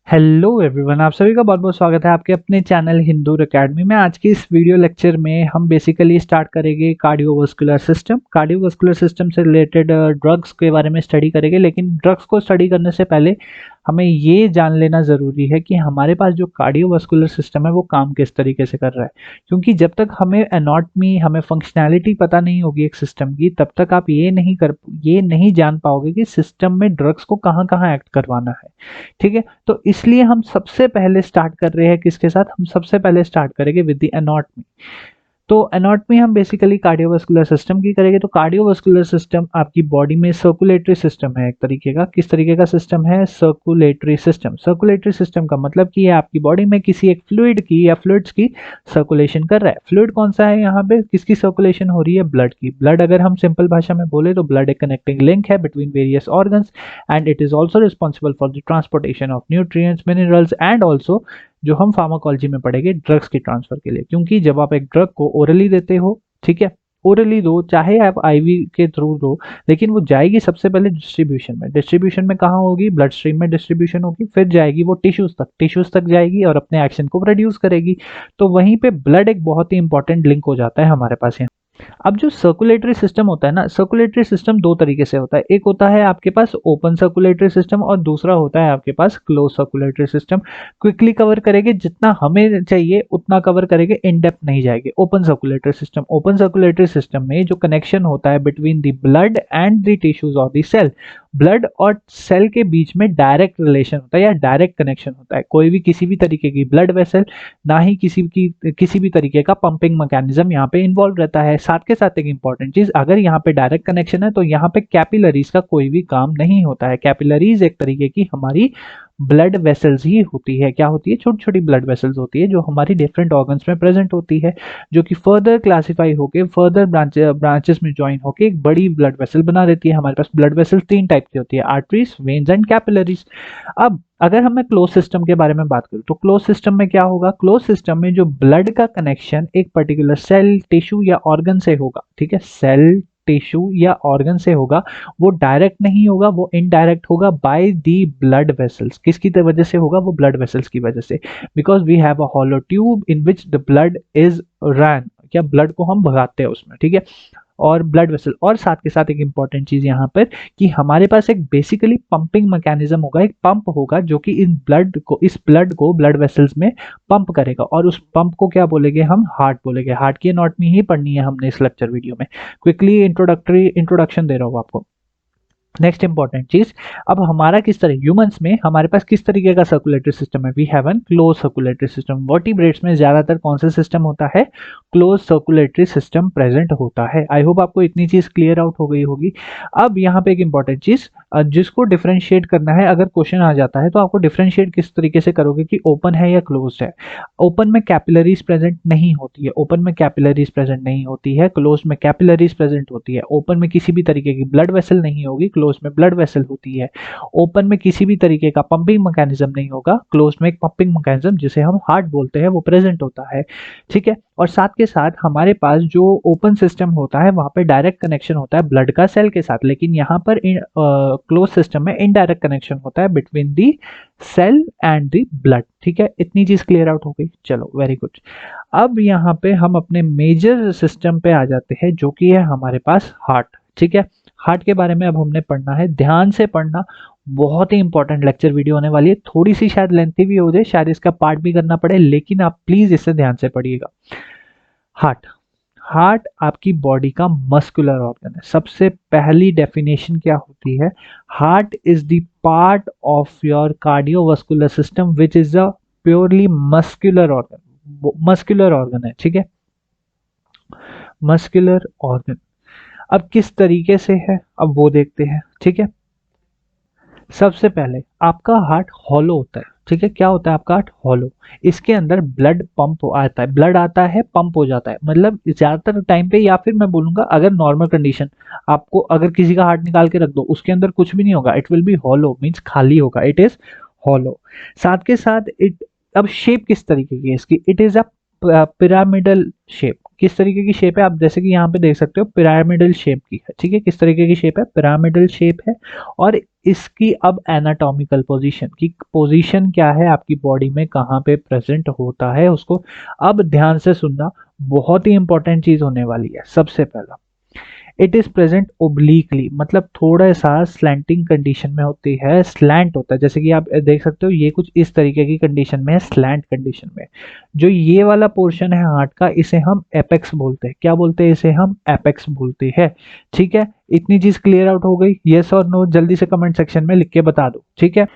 Hello everyone, आप सभी का बहुत बहुत स्वागत है आपके अपने चैनल हिंदूर एकेडमी में। आज की इस वीडियो लेक्चर में हम बेसिकली स्टार्ट करेंगे कार्डियोवास्कुलर सिस्टम। कार्डियोवास्कुलर सिस्टम से रिलेटेड ड्रग्स के बारे में स्टडी करेंगे, लेकिन ड्रग्स को स्टडी करने से पहले हमें ये जान लेना ज़रूरी है कि हमारे पास जो कार्डियोवास्कुलर सिस्टम है वो काम किस तरीके से कर रहा है। क्योंकि जब तक हमें एनाटॉमी, हमें फंक्शनैलिटी पता नहीं होगी एक सिस्टम की, तब तक आप ये नहीं जान पाओगे कि सिस्टम में ड्रग्स को कहाँ कहाँ एक्ट करवाना है। ठीक है, तो इसलिए हम सबसे पहले स्टार्ट कर रहे हैं किसके साथ? हम सबसे पहले स्टार्ट करेंगे विद द एनाटॉमी। तो एनाटॉमी हम बेसिकली कार्डियोवास्कुलर सिस्टम की करेंगे। तो कार्डियोवास्कुलर सिस्टम आपकी बॉडी में सर्कुलेटरी सिस्टम है एक तरीके का। किस तरीके का सिस्टम है? Circulatory system. सर्कुलेटरी सिस्टम का मतलब कि ये आपकी बॉडी में किसी एक फ्लूइड की या फ्लूइड्स की सर्कुलेशन कर रहा है। फ्लूइड कौन सा है यहाँ पे? किसकी सर्कुलेशन हो रही है? ब्लड की। ब्लड अगर हम सिंपल भाषा में बोले तो ब्लड एक कनेक्टिंग लिंक है between various organs, and it is also responsible for the transportation of nutrients, minerals and also जो हम फार्माकोलॉजी में पढ़ेंगे ड्रग्स की ट्रांसफर के लिए। क्योंकि जब आप एक ड्रग को ओरली देते हो, ठीक है, ओरली दो चाहे आप आईवी के थ्रू दो, लेकिन वो जाएगी सबसे पहले डिस्ट्रीब्यूशन में। डिस्ट्रीब्यूशन में कहाँ होगी? ब्लड स्ट्रीम में डिस्ट्रीब्यूशन होगी, फिर जाएगी वो टिश्यूज तक जाएगी और अपने एक्शन को प्रोड्यूस करेगी। तो वहीं पे ब्लड एक बहुत ही इंपॉर्टेंट लिंक हो जाता है हमारे पास यहाँ। अब जो सर्कुलेटरी सिस्टम होता है ना, सर्कुलेटरी सिस्टम दो तरीके से होता है। एक होता है आपके पास ओपन सर्कुलेटरी सिस्टम और दूसरा होता है आपके पास close circulatory system. Quickly cover करेंगे, जितना हमें चाहिए उतना कवर करेंगे, इन डेप्थ नहीं जाएंगे। Open circulatory system, open circulatory system में जो कनेक्शन होता है between the blood and the tissues of the cell, blood और सेल के बीच में डायरेक्ट रिलेशन होता है या डायरेक्ट कनेक्शन होता है। कोई भी किसी भी तरीके की ब्लड वेसल, ना ही किसी भी तरीके का पंपिंग मैकेनिज्म यहाँ पे इन्वॉल्व रहता है। साथ के साथ एक इंपॉर्टेंट चीज, अगर यहाँ पे डायरेक्ट कनेक्शन है तो यहाँ पे कैपिलरीज का कोई भी काम नहीं होता है। कैपिलरीज एक तरीके की हमारी ब्लड वेसल्स ही होती है। क्या होती है? छोटी छोटी ब्लड वेसल्स होती है जो हमारी डिफरेंट ऑर्गन्स में प्रेजेंट होती है, जो कि फर्दर क्लासिफाई होके फर्दर ब्रांचेस में ज्वाइन होके एक बड़ी ब्लड वेसल बना देती है। हमारे पास ब्लड वेसल तीन टाइप की होती है, आर्टरीज, वेन्स एंड कैपिलरीज। अब अगर हम क्लोज सिस्टम के बारे में बात करूं तो क्लोज सिस्टम में क्या होगा? क्लोज सिस्टम में जो ब्लड का कनेक्शन एक पर्टिकुलर सेल, टिश्यू या ऑर्गन से होगा, ठीक है, सेल, टिश्यू या ऑर्गन से होगा, वो डायरेक्ट नहीं होगा, वो इनडायरेक्ट होगा बाय दी ब्लड वेसल्स। किसकी वजह से होगा? वो ब्लड वेसल्स की वजह से, because we have a hollow tube in which the blood is run, क्या ब्लड को हम भगाते हैं उसमें, ठीक है, और ब्लड वेसल। और साथ के साथ एक इंपॉर्टेंट चीज यहाँ पर कि हमारे पास एक बेसिकली पंपिंग मैकेनिज्म होगा, एक पंप होगा जो कि इस ब्लड को ब्लड वेसल्स में पंप करेगा, और उस पंप को क्या बोलेंगे? हम हार्ट बोलेंगे। हार्ट की एनाटॉमी ही पढ़नी है हमने इस लेक्चर वीडियो में। क्विकली इंट्रोडक्शन दे रहा हूँ आपको। नेक्स्ट इंपॉर्टेंट चीज, अब हमारा किस तरह ह्यूमंस में हमारे पास किस तरीके का सर्कुलेटरी सिस्टम है? We have an close circulatory system. Vertebrates में ज्यादातर कौन सा सिस्टम होता है? क्लोज सर्कुलेटरी सिस्टम प्रेजेंट होता है। आई होप आपको इतनी चीज क्लियर आउट हो गई होगी। अब यहाँ पे एक इंपॉर्टेंट चीज जिसको डिफरेंशिएट करना है, अगर क्वेश्चन आ जाता है तो आपको डिफरेंशिएट किस तरीके से करोगे कि ओपन है या क्लोज है। ओपन में कैपिलरीज प्रेजेंट नहीं होती है, ओपन में कैपिलरीज प्रेजेंट नहीं होती है, क्लोज में कैपिलरीज प्रेजेंट होती है। ओपन में किसी भी तरीके की ब्लड वेसल नहीं होगी, क्लोज में ब्लड वेसल होती है। ओपन में किसी भी तरीके का पंपिंग मैकेनिज्म नहीं होगा, क्लोज में एक पंपिंग मैकेनिज्म जिसे हम हार्ट बोलते हैं वो प्रेजेंट होता है, ठीक है। और साथ के साथ हमारे पास जो ओपन सिस्टम होता है वहां पे डायरेक्ट कनेक्शन होता है ब्लड का सेल के साथ, लेकिन यहाँ पर क्लोज सिस्टम में इनडायरेक्ट कनेक्शन होता है between the cell and the blood, ठीक है। इतनी चीज क्लियर आउट हो गई, चलो वेरी गुड। अब यहाँ पे हम अपने मेजर सिस्टम पे आ जाते हैं जो कि है हमारे पास हार्ट, ठीक है। हार्ट के बारे में अब हमने पढ़ना है, ध्यान से पढ़ना, बहुत ही इंपॉर्टेंट लेक्चर वीडियो होने वाली है। थोड़ी सी शायद लेंथी भी हो जाए, शायद इसका पार्ट भी करना पड़े, लेकिन आप प्लीज इसे ध्यान से पढ़िएगा। हार्ट, हार्ट आपकी बॉडी का मस्कुलर ऑर्गन है। सबसे पहली डेफिनेशन क्या होती है? Heart is the part of your cardiovascular system which is a purely muscular organ. Muscular organ है, ठीक है, मस्कुलर ऑर्गन। अब किस तरीके से है, अब वो देखते हैं, ठीक है। सबसे पहले आपका हार्ट हॉलो होता है, ठीक है। क्या होता है आपका हार्ट? हॉलो। इसके अंदर ब्लड पंप आता है, ब्लड आता है, पंप हो जाता है, मतलब ज्यादातर टाइम पे, या फिर मैं बोलूंगा अगर नॉर्मल कंडीशन, आपको अगर किसी का हार्ट निकाल के रख दो उसके अंदर कुछ भी नहीं होगा, it will be hollow, means खाली होगा, इट इज हॉलो। साथ के साथ इट, अब शेप किस तरीके की है इसकी? It is a pyramidal shape. किस तरीके की शेप है, आप जैसे कि यहाँ पे देख सकते हो पिरामिडल शेप की है, ठीक है। किस तरीके की शेप है, पिरामिडल शेप है। और इसकी अब एनाटॉमिकल पोजीशन की पोजीशन क्या है आपकी बॉडी में, कहाँ पे प्रेजेंट होता है उसको अब ध्यान से सुनना, बहुत ही इंपॉर्टेंट चीज होने वाली है। सबसे पहला, इट इज प्रेजेंट ओब्लिकली, मतलब थोड़ा सा स्लैंटिंग कंडीशन में होती है, स्लैंट होता है, जैसे कि आप देख सकते हो ये कुछ इस तरीके की कंडीशन में है, स्लैंट कंडीशन में। जो ये वाला पोर्शन है हार्ट का, इसे हम एपेक्स बोलते हैं। क्या बोलते हैं, इसे हम एपेक्स बोलते हैं, ठीक है। इतनी चीज क्लियर आउट हो गई, यस और नो जल्दी से कमेंट सेक्शन में लिख के बता दो, ठीक है।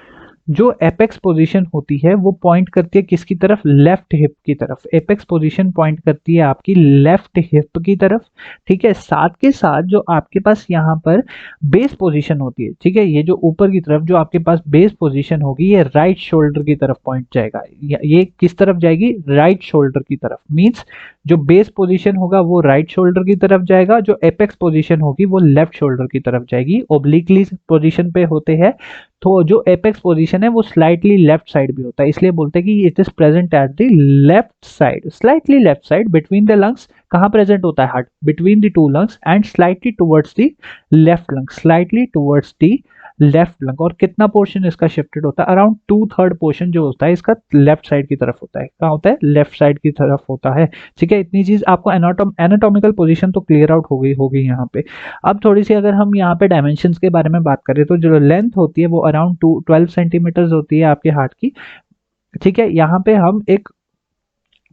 जो एपेक्स पोजीशन होती है वो पॉइंट करती है किसकी तरफ, लेफ्ट हिप की तरफ। एपेक्स पोजीशन पॉइंट करती है आपकी लेफ्ट हिप की तरफ, ठीक है। साथ के साथ जो आपके पास यहाँ पर बेस पोजीशन होती है, ठीक है, ये जो ऊपर की तरफ जो आपके पास बेस पोजीशन होगी, ये राइट शोल्डर की तरफ पॉइंट जाएगा। ये किस तरफ जाएगी, राइट शोल्डर की तरफ। मींस जो बेस पोजीशन होगा वो राइट शोल्डर की तरफ जाएगा, जो एपेक्स पोजीशन होगी वो लेफ्ट शोल्डर की तरफ जाएगी। ओब्लिकली पोजीशन पे होते हैं तो जो एपेक्स पोजीशन है वो स्लाइटली लेफ्ट साइड भी होता है, इसलिए बोलते हैं कि it is present at the left side, slightly left side between the lungs. कहाँ प्रेजेंट होता है heart, between the two lungs and slightly towards the left lung, slightly towards the left lung. और कितना पोर्शन इसका shifted होता है, around 2/3 portion जो होता है इसका लेफ्ट साइड की तरफ होता है। कहाँ होता है, लेफ्ट साइड की तरफ होता है, ठीक है। इतनी चीज आपको एनाटॉमिकल पोजीशन तो क्लियर आउट हो गई होगी यहाँ पे। अब थोड़ी सी अगर हम यहाँ पे डायमेंशंस के बारे में बात करें तो जो लेंथ होती है वो अराउंड 12 सेंटीमीटर होती है आपके हार्ट की, ठीक है। यहाँ पे हम एक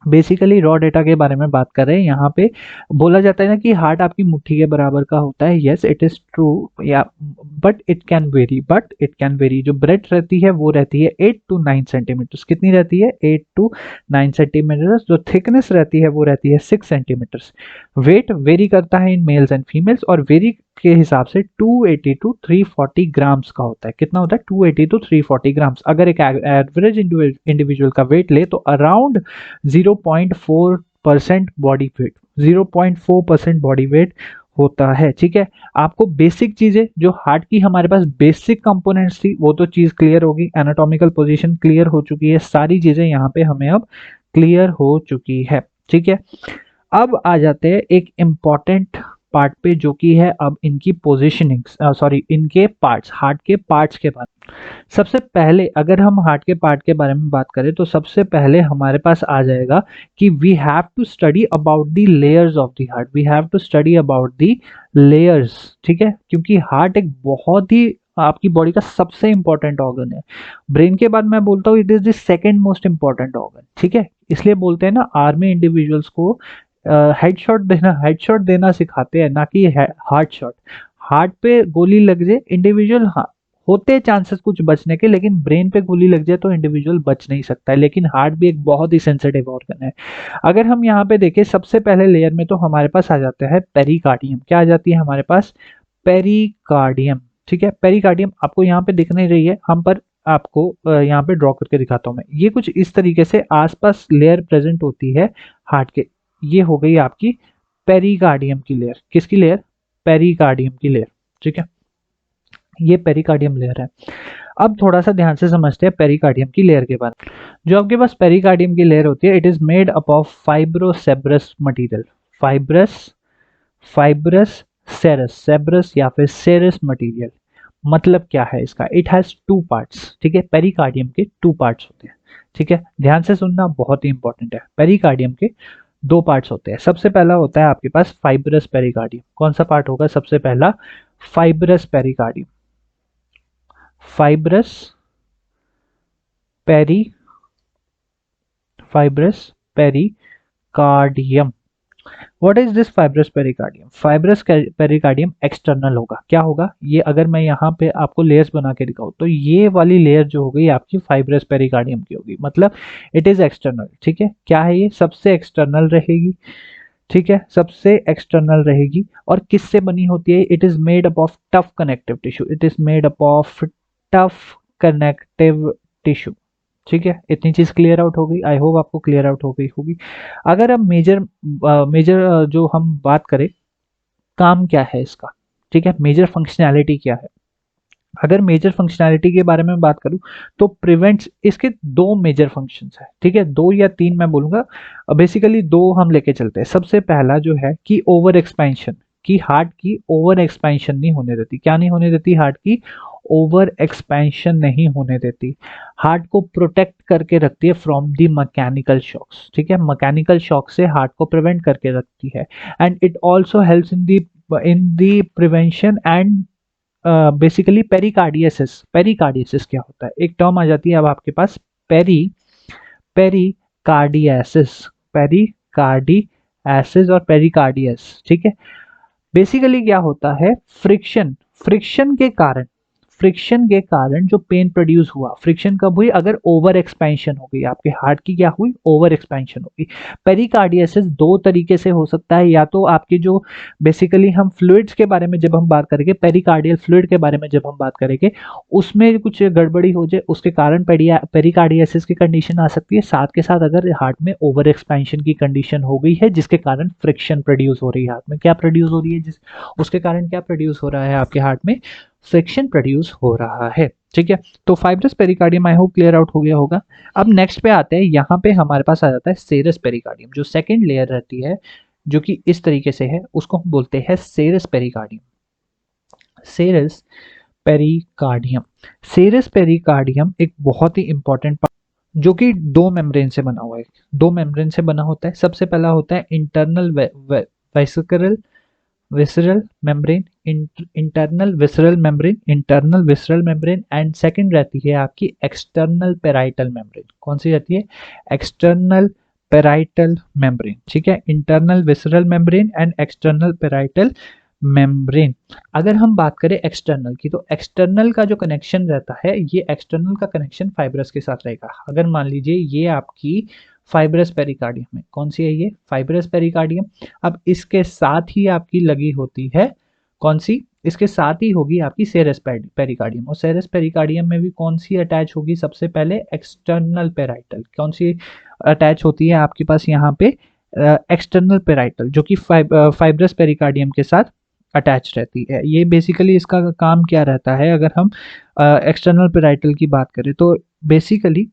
बेसिकली रॉ डेटा के बारे में बात कर रहे हैं। यहाँ पे बोला जाता है ना कि हार्ट आपकी मुट्ठी के बराबर का होता है, यस इट इज ट्रू, या बट इट कैन वेरी। जो ब्रेथ रहती है वो रहती है 8 to 9 सेंटीमीटर। कितनी रहती है, 8 to 9 सेंटीमीटर। जो थिकनेस रहती है वो रहती है 6 सेंटीमीटर। वेट वेरी करता है इन मेल्स एंड फीमेल्स, और वेरी के हिसाब से 280 to 340 ग्राम्स का होता है। कितना होता है, 280 to 340 ग्राम्स। अगर एक एवरेज इंडिविजुअल का वेट ले तो around 0.4% body weight, 0.4% body weight होता है, ठीक है। आपको बेसिक चीजें जो हार्ट की हमारे पास बेसिक कंपोनेंट्स थी वो तो चीज क्लियर होगी, एनाटॉमिकल पोजीशन क्लियर हो चुकी है, सारी चीजें यहाँ पे हमें अब क्लियर हो चुकी है, ठीक है। अब आ जाते हैं एक इंपॉर्टेंट पार्ट पे, जो कि है अब इनकी पोजिशनिंग, सॉरी इनके पार्ट्स, हार्ट के पार्ट्स के बारे में। सबसे पहले अगर हम हार्ट के पार्ट के बारे में बात करें तो सबसे पहले हमारे पास आ जाएगा कि we have to study about the layers of the heart, we have to study about the layers, ठीक है। क्योंकि हार्ट एक बहुत ही आपकी बॉडी का सबसे इंपॉर्टेंट ऑर्गन है। ब्रेन के बाद मैं बोलता हूँ it is the second most important organ, ठीक है। इसलिए बोलते हैं ना आर्मी इंडिविजुअल्स को हेडशॉट देना सिखाते हैं, ना कि हार्ट शॉट। हार्ट पे गोली लग जाए इंडिविजुअल, हाँ होते हैं चांसेस कुछ बचने के, लेकिन ब्रेन पे गोली लग जाए तो इंडिविजुअल बच नहीं सकता है। लेकिन हार्ट भी एक बहुत ही सेंसिटिव ऑर्गन है। अगर हम यहाँ पे देखें सबसे पहले लेयर में तो हमारे पास आ जाता है पेरिकार्डियम। क्या आ जाती है हमारे पास, पेरिकार्डियम, ठीक है। पेरिकार्डियम आपको यहाँ पे दिख नहीं रही है, हम पर आपको यहाँ पे ड्रॉ करके दिखाता हूँ मैं। ये कुछ इस तरीके से आसपास लेयर प्रेजेंट होती है हार्ट के। ये हो गई आपकी पेरिकार्डियम की लेयर। किसकी लेयर, पेरिकार्डियम की लेयर, ठीक है। ये पेरिकार्डियम लेयर है। अब थोड़ा सा ध्यान से समझते हैं पेरिकार्डियम की लेयर के बारे में। जो आपके पास पेरिकार्डियम की लेयर होती है, it is made up of fibroserous material, fibrous serous, serous या फिर सेरस मटेरियल। मतलब क्या है इसका, इट हैज 2 पार्ट्स, ठीक है। पेरिकार्डियम के 2 पार्ट्स होते हैं, ठीक है। ध्यान से सुनना, बहुत ही इंपॉर्टेंट है। पेरिकार्डियम के 2 पार्ट्स होते हैं। सबसे पहला होता है आपके पास फाइब्रस पेरिकार्डियम। कौन सा पार्ट होगा सबसे पहला, fibrous pericardium, fibrous peri fibrous pericardium. What is this fibrous pericardium, fibrous pericardium external होगा। क्या होगा ये, अगर मैं यहाँ पे आपको लेयर्स बना के दिखाऊं तो ये वाली लेयर जो हो गई आपकी फाइब्रस पेरिकार्डियम की होगी, मतलब इट इज एक्सटर्नल, ठीक है। क्या है ये, सबसे एक्सटर्नल रहेगी, ठीक है, सबसे एक्सटर्नल रहेगी। और किससे बनी होती है, it is made up of tough connective tissue, it is made up of tough connective tissue, ठीक है। इतनी चीज क्लियर आउट हो गई, आई होप आपको क्लियर आउट हो गई होगी। अगर अब मेजर जो हम बात करें काम क्या है इसका, ठीक है, मेजर फंक्शनैलिटी क्या है, अगर मेजर फंक्शनैलिटी के बारे में बात करूं तो प्रिवेंट्स, इसके दो मेजर फंक्शंस है, ठीक है, दो या तीन मैं बोलूंगा, बेसिकली दो हम लेके चलते हैं। सबसे पहला जो है कि ओवर एक्सपेंशन, कि हार्ट की ओवर एक्सपेंशन नहीं होने देती। क्या नहीं होने देती? हार्ट की ओवर एक्सपेंशन नहीं होने देती। हार्ट को प्रोटेक्ट करके रखती है फ्रॉम दी मैकेनिकल शॉक्स, ठीक है, मैकेनिकल शॉक से हार्ट को प्रिवेंट करके रखती है। And it also helps in the prevention and basically pericarditis. Pericarditis क्या होता है? एक टर्म आ जाती है अब आपके पास, पेरी पेरिकार्डियसिस, पेरिकार्डियसिस और पेरिकार्डियस, ठीक है। बेसिकली क्या होता है? फ्रिक्शन, फ्रिक्शन के कारण, फ्रिक्शन के कारण जो पेन प्रोड्यूस हुआ, फ्रिक्शन कब हुई? अगर ओवर एक्सपेंशन हो गई आपके हार्ट की, क्या हुई? ओवर एक्सपेंशन होगी। पेरिकार्डियसिस दो तरीके से हो सकता है, या तो आपके जो बेसिकली हम फ्लूइड्स के बारे में जब हम बात करेंगे, पेरिकार्डियल फ्लूइड के बारे में जब हम बात करेंगे, उसमें कुछ गड़बड़ी हो जाए उसके कारण पेरिकार्डियसिस की कंडीशन आ सकती है। साथ के साथ अगर हार्ट में ओवर एक्सपेंशन की कंडीशन हो गई है जिसके कारण फ्रिक्शन प्रोड्यूस हो रही है, हार्ट में क्या प्रोड्यूस हो रही है, जिस उसके कारण क्या प्रोड्यूस हो रहा है आपके हार्ट में? फ्रिक्शन प्रोड्यूस हो रहा है, ठीक है। तो fibrous pericardium I hope clear out हो गया होगा। अब नेक्स्ट पे आते हैं, यहाँ पे हमारे पास आ जाता है सेरस पेरिकार्डियम। जो सेकेंड लेयर रहती है जो कि इस तरीके से है, उसको हम बोलते हैं सेरस पेरिकार्डियम। सेरस पेरिकार्डियम, सेरस पेरिकार्डियम एक बहुत ही इंपॉर्टेंट पार्ट जो कि दो मेम्ब्रेन से बना हुआ है। दो मेम्ब्रेन से बना होता है। सबसे पहला होता है internal vesicle visceral membrane, internal visceral membrane, internal visceral membrane and second रहती है आपकी एक्सटर्नल पेराइटल मेम्ब्रेन। कौन सी रहती है? एक्सटर्नल पेराइटल मेम्ब्रेन, ठीक है। Internal visceral membrane and external parietal membrane. अगर हम बात करें एक्सटर्नल की, तो एक्सटर्नल का जो कनेक्शन रहता है, ये एक्सटर्नल का कनेक्शन फाइब्रस के साथ रहेगा। अगर मान लीजिए ये आपकी फाइब्रस पेरिकार्डियम है, कौन सी है ये? Fibrous pericardium. अब इसके साथ ही आपकी लगी होती है कौन सी? इसके साथ ही होगी आपकी सेरस पेरिकार्डियम। और सेरस पेरिकार्डियम में भी कौन सी अटैच होगी? सबसे पहले एक्सटर्नल पेराइटल। कौन सी अटैच होती है आपके पास यहाँ पे? एक्सटर्नल पेराइटल, जो कि फाइब्रस पेरिकार्डियम के साथ अटैच रहती है। ये बेसिकली इसका काम क्या रहता है? अगर हम एक्सटर्नल पेराइटल की बात करें तो बेसिकली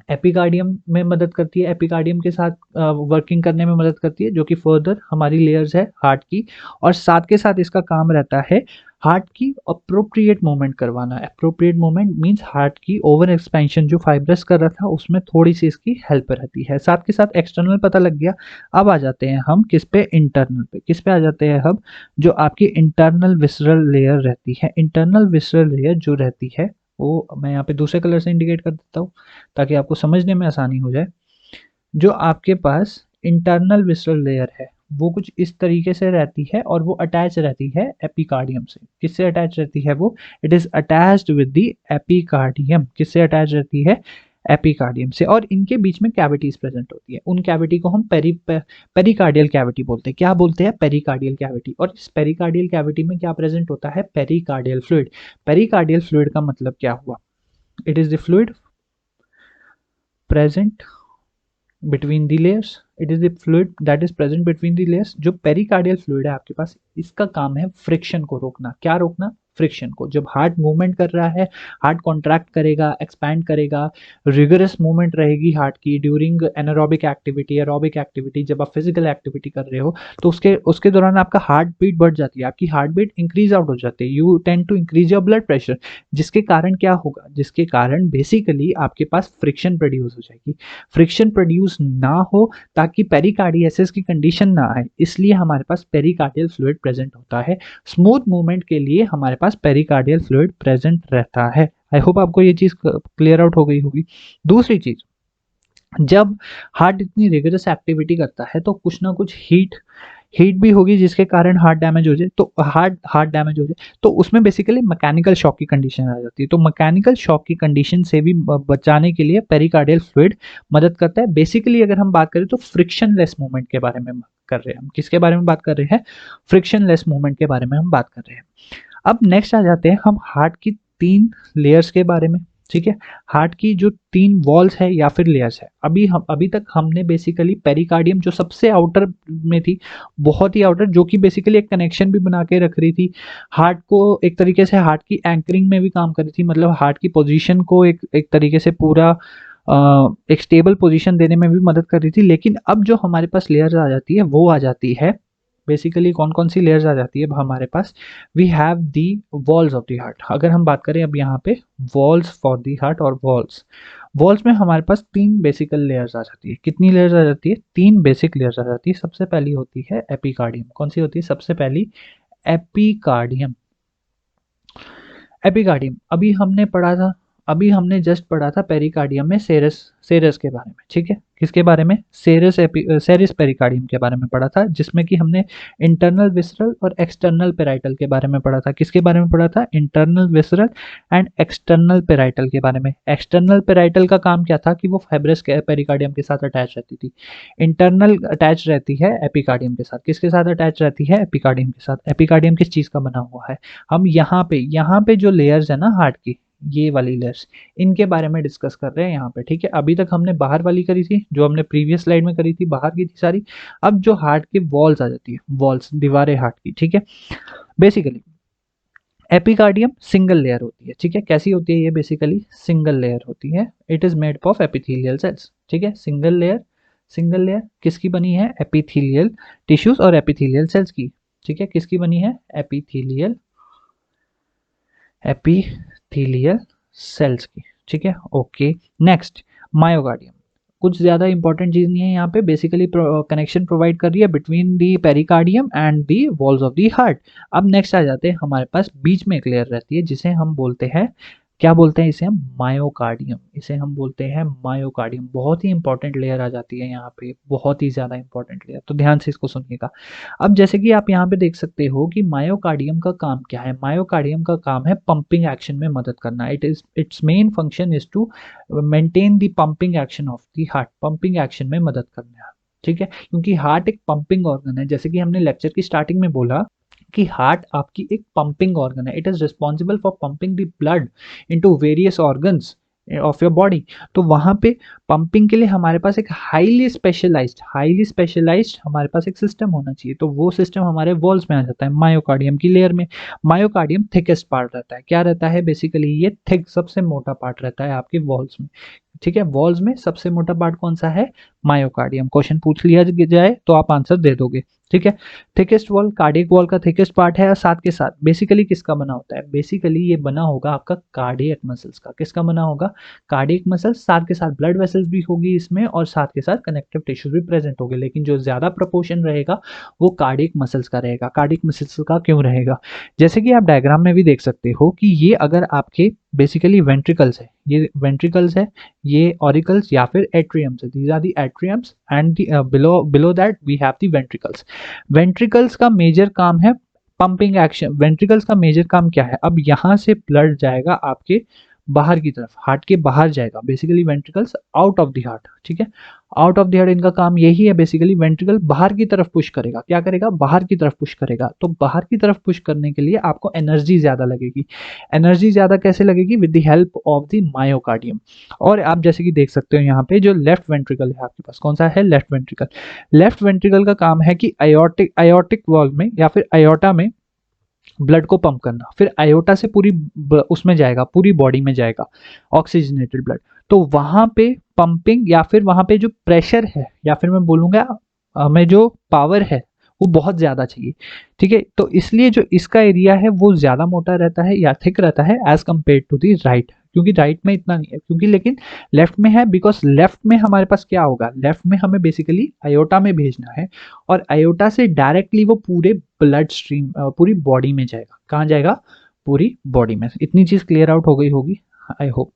एपिकार्डियम में मदद करती है, एपिकार्डियम के साथ वर्किंग करने में मदद करती है, जो कि फर्दर हमारी लेयर्स है हार्ट की। और साथ के साथ इसका काम रहता है हार्ट की अप्रोप्रिएट मूवमेंट करवाना। अप्रोप्रिएट मूवमेंट मींस हार्ट की ओवर एक्सपेंशन जो फाइब्रस कर रहा था उसमें थोड़ी सी इसकी हेल्प रहती है। साथ के साथ एक्सटर्नल पता लग गया। अब आ जाते हैं हम किस पे? इंटरनल पे। किस पे आ जाते हैं हम? जो आपकी इंटरनल विसरल लेयर रहती है। इंटरनल विसरल लेयर जो रहती है वो मैं यहाँ पे दूसरे कलर से इंडिकेट कर देता हूँ ताकि आपको समझने में आसानी हो जाए। जो आपके पास इंटरनल विसरल लेयर है वो कुछ इस तरीके से रहती है और वो अटैच रहती है एपिकार्डियम से। किससे अटैच रहती है वो? It is attached with the epicardium. किससे अटैच रहती है? एपिकार्डियम से। और इनके बीच में कैविटीज प्रेजेंट होती है। उन कैविटी को हम पेरिकार्डियल कैविटी बोलते हैं। क्या बोलते हैं? Pericardial cavity. और इस पेरिकार्डियल कैविटी में क्या प्रेजेंट होता है? Pericardial fluid. पेरिकार्डियल फ्लूइड का मतलब क्या हुआ? It is the fluid present between the layers। it is the fluid that is present between the layers। जो पेरिकार्डियल फ्लूइड है आपके पास, इसका काम है फ्रिक्शन को रोकना। क्या रोकना? फ्रिक्शन को। जब हार्ट मूवमेंट कर रहा है, हार्ट कॉन्ट्रैक्ट करेगा, एक्सपैंड करेगा, रिगरस मूवमेंट रहेगी हार्ट की during anaerobic activity, aerobic activity, जब आप फिजिकल एक्टिविटी कर रहे हो तो उसके उसके दौरान आपका हार्ट बीट बढ़ जाती है, आपकी हार्ट बीट इंक्रीज आउट हो जाती है। You tend to increase your blood pressure. जिसके कारण क्या होगा? जिसके कारण बेसिकली आपके पास फ्रिक्शन प्रोड्यूस हो जाएगी। फ्रिक्शन प्रोड्यूस ना हो ताकि पेरिकार्डियसिस की कंडीशन ना आए, इसलिए हमारे पास पेरिकार्डियल फ्लूइड प्रेजेंट होता है। स्मूथ मूवमेंट के लिए हमारे पास पेरिकार्डियल फ्लूइड प्रेजेंट रहता है। आई होप आपको ये चीज क्लियर आउट हो गई होगी। दूसरी चीज, जब हार्ट इतनी रिगरस एक्टिविटी करता है तो कुछ ना कुछ हीट भी होगी जिसके कारण हार्ट डैमेज हो जाए। तो हार्ट डैमेज हो जाए तो उसमें बेसिकली मैकेनिकल शॉक की कंडीशन आ जाती है। तो मैकेनिकल शॉक की कंडीशन से भी बचाने के लिए पेरिकार्डियल फ्लूइड मदद करता है। बेसिकली अगर हम बात करें तो फ्रिक्शनलेस मूवमेंट के बारे में कर रहे हैं हम। किसके बारे में बात कर रहे हैं? फ्रिक्शनलेस मूवमेंट के बारे में हम बात कर रहे हैं। अब नेक्स्ट आ जाते हैं हम हार्ट की तीन लेयर्स के बारे में। ठीक है। हार्ट की जो 3 वॉल्स है या फिर लेयर्स है, अभी तक हमने बेसिकली पेरिकार्डियम जो सबसे आउटर में थी, बहुत ही आउटर, जो कि बेसिकली एक कनेक्शन भी बना के रख रही थी हार्ट को, एक तरीके से हार्ट की एंकरिंग में भी काम कर रही थी, मतलब हार्ट की पोजीशन को एक तरीके से पूरा एक स्टेबल पोजीशन देने में भी मदद कर रही थी। लेकिन अब जो हमारे पास लेयर्स आ जाती है वो आ जाती है बेसिकली, कौन कौन सी लेयर्स आ जाती है अब हमारे पास, we have the walls of the heart. अगर हम बात करें अब यहाँ पे वॉल्स फॉर दी हार्ट और वॉल्स में हमारे पास 3 बेसिकल लेयर्स आ जाती है। कितनी लेयर्स आ जाती है? 3 बेसिक लेयर्स आ जाती है। सबसे पहली होती है एपिकार्डियम। कौन सी होती है सबसे पहली? एपिकार्डियम। एपिकार्डियम अभी हमने जस्ट पढ़ा था पेरिकार्डियम में सेरस के बारे में, ठीक है। किसके बारे में? सेरिस पेरिकार्डियम के बारे में पढ़ा था, जिसमें कि हमने इंटरनल विसरल और एक्सटर्नल पेराइटल के बारे में पढ़ा था। किसके बारे में पढ़ा था? Internal visceral and external parietal के बारे में। एक्सटर्नल पेराइटल का काम क्या था कि वो फाइब्रस पेरिकार्डियम के साथ अटैच रहती थी। इंटरनल अटैच रहती है एपिकार्डियम के साथ। किसके साथ अटैच रहती है? एपिकार्डियम के साथ। एपिकार्डियम किस चीज का बना हुआ है? हम यहाँ पे जो लेयर्स है ना हार्ट की, ये वाली लेयर्स, इनके बारे में डिस्कस कर रहे हैं यहाँ पे, ठीक है। अभी तक हमने बाहर वाली करी थी, जो हमने प्रीवियस स्लाइड में करी थी, बाहर की थी सारी। अब जो हार्ट की वॉल्स आ जाती है, वॉल्स, दीवारें हार्ट की, ठीक है। बेसिकली एपिकार्डियम सिंगल लेयर होती है, ठीक है। कैसी होती है ये? बेसिकली सिंगल लेयर होती है। It is made of epithelial cells, ठीक है। सिंगल लेयर किसकी बनी है? एपिथेलियल टिश्यूज और एपिथेलियल सेल्स की, ठीक है। किसकी बनी है? एपिथेलियल सेल्स की, ठीक है। Okay, next myocardium. कुछ ज्यादा इंपॉर्टेंट चीज नहीं है यहाँ पे, बेसिकली कनेक्शन प्रोवाइड कर रही है between the pericardium and the walls of the heart. अब नेक्स्ट आ जाते हैं हमारे पास बीच में एक लेयर रहती है, जिसे हम बोलते हैं, क्या बोलते हैं इसे? हम मायोकार्डियम। इसे हम बोलते हैं मायोकार्डियम। बहुत ही इंपॉर्टेंट लेयर आ जाती है यहाँ पे, बहुत ही ज्यादा इंपॉर्टेंट लेयर, तो ध्यान से इसको सुनिएगा। अब जैसे कि आप यहाँ पे देख सकते हो कि मायोकार्डियम का काम क्या है। मायोकार्डियम का काम है पंपिंग एक्शन में मदद करना। It's main function is to maintain the pumping action of the heart. Pumping action में मदद करना, ठीक है। क्योंकि हार्ट एक पंपिंग ऑर्गन है, जैसे कि हमने लेक्चर की स्टार्टिंग में बोला कि हार्ट आपकी एक पंपिंग ऑर्गन है। It is responsible for pumping the blood into various organs of your body. तो वहां पे पंपिंग के लिए हमारे पास एक हाईली स्पेशलाइज्ड हमारे पास एक सिस्टम होना चाहिए। तो वो सिस्टम हमारे वॉल्स में आ जाता है, मायोकार्डियम की लेयर में। मायोकार्डियम थिकेस्ट पार्ट रहता है। क्या रहता है? बेसिकली ये थिक, सबसे मोटा पार्ट रहता है आपके वॉल्स में, ठीक है। वॉल्स में सबसे मोटा पार्ट कौन सा है? मायोकार्डियम। क्वेश्चन पूछ लिया जाए तो आप आंसर दे दोगे, ठीक है। थिकेस्ट वॉल कार्डियक वॉल का थिकेस्ट पार्ट है, और साथ के साथ बेसिकली किसका बना होता है? बेसिकली ये बना होगा आपका कार्डियक मसल्स का। किसका बना होगा? Cardiac muscles. साथ के साथ ब्लड वेसल्स भी होगी इसमें, और साथ के साथ कनेक्टिव टिश्यूज भी प्रेजेंट होंगे, लेकिन जो ज्यादा प्रोपोर्शन रहेगा वो कार्डियक मसल्स का रहेगा। कार्डियक मसल्स का क्यों रहेगा? जैसे कि आप डायग्राम में भी देख सकते हो कि ये अगर आपके बेसिकली वेंट्रिकल्स है, ये ऑरिकल्स या फिर एट्रियम्स है। These are the atriums and below that we have the ventricles. Ventricles का मेजर काम है पंपिंग एक्शन। वेंट्रिकल्स का मेजर काम क्या है? अब यहां से ब्लड जाएगा आपके बाहर की तरफ, हार्ट के बाहर जाएगा। Basically ventricles out of the heart, ठीक है। आउट ऑफ द हार्ट इनका काम यही है, बेसिकली वेंट्रिकल बाहर की तरफ पुश करेगा। क्या करेगा? बाहर की तरफ पुश करेगा। तो बाहर की तरफ पुश करने के लिए आपको एनर्जी ज्यादा लगेगी। एनर्जी ज्यादा कैसे लगेगी? With the help of the myocardium. और आप जैसे कि देख सकते हो यहाँ पे जो लेफ्ट वेंट्रिकल है आपके पास, कौन सा है? Left ventricle. लेफ्ट वेंट्रिकल का काम है कि आयोटिक वॉल्व में या फिर आयोटा में ब्लड को पंप करना, फिर आयोटा से उसमें जाएगा, पूरी बॉडी में जाएगा ऑक्सीजनेटेड ब्लड। तो वहां पे पंपिंग या फिर वहां पे जो प्रेशर है, या फिर मैं बोलूंगा हमें जो पावर है वो बहुत ज्यादा चाहिए, ठीक है। तो इसलिए जो इसका एरिया है वो ज्यादा मोटा रहता है या थिक रहता है as compare to the right. क्योंकि राइट में इतना नहीं है, क्योंकि लेकिन लेफ्ट में है, बिकॉज लेफ्ट में हमारे पास क्या होगा? लेफ्ट में हमें बेसिकली आयोटा में भेजना है, और आयोटा से डायरेक्टली वो पूरे ब्लड स्ट्रीम पूरी बॉडी में जाएगा। कहाँ जाएगा? पूरी बॉडी में। इतनी चीज क्लियर आउट हो गई होगी, आई होप।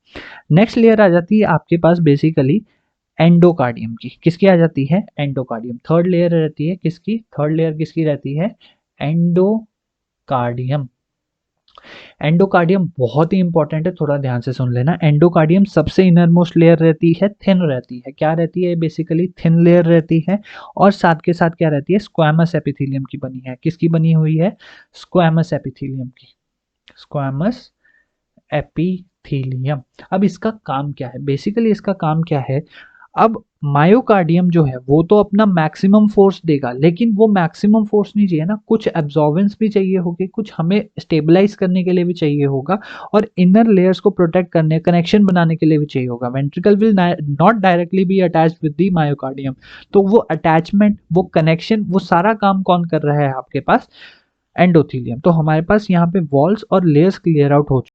नेक्स्ट लेयर आ जाती है आपके पास बेसिकली एंडोकार्डियम की। किसकी आ जाती है? एंडोकार्डियम। थर्ड लेयर रहती है किसकी? थर्ड लेयर किसकी रहती है? एंडोकार्डियम। एंडोकार्डियम बहुत ही इंपॉर्टेंट है, थोड़ा ध्यान से सुन लेना। एंडोकार्डियम सबसे इनर मोस्ट लेयर रहती है, थिन रहती है। क्या रहती है? बेसिकली थिन लेयर रहती है, और साथ के साथ क्या रहती है? स्क्वैमस एपिथेलियम की बनी है। किसकी बनी हुई है? स्क्वैमस एपिथेलियम की। Squamous epithelium endothelium. अब इसका काम क्या है? बेसिकली इसका काम क्या है? अब मायोकार्डियम जो है वो तो अपना मैक्सिमम फोर्स देगा, लेकिन वो मैक्सिमम फोर्स नहीं चाहिए ना, कुछ एब्जॉर्बेंस भी चाहिए होगी, कुछ हमें स्टेबलाइज करने के लिए भी चाहिए होगा, और इनर लेयर्स को प्रोटेक्ट करने, कनेक्शन बनाने के लिए भी चाहिए होगा। Ventricle will not directly be attached with the myocardium, तो वो अटैचमेंट, वो कनेक्शन, वो सारा काम कौन कर रहा है आपके पास? एंडोथीलियम। तो हमारे पास यहाँ पे वॉल्स और लेयर्स क्लियर आउट हो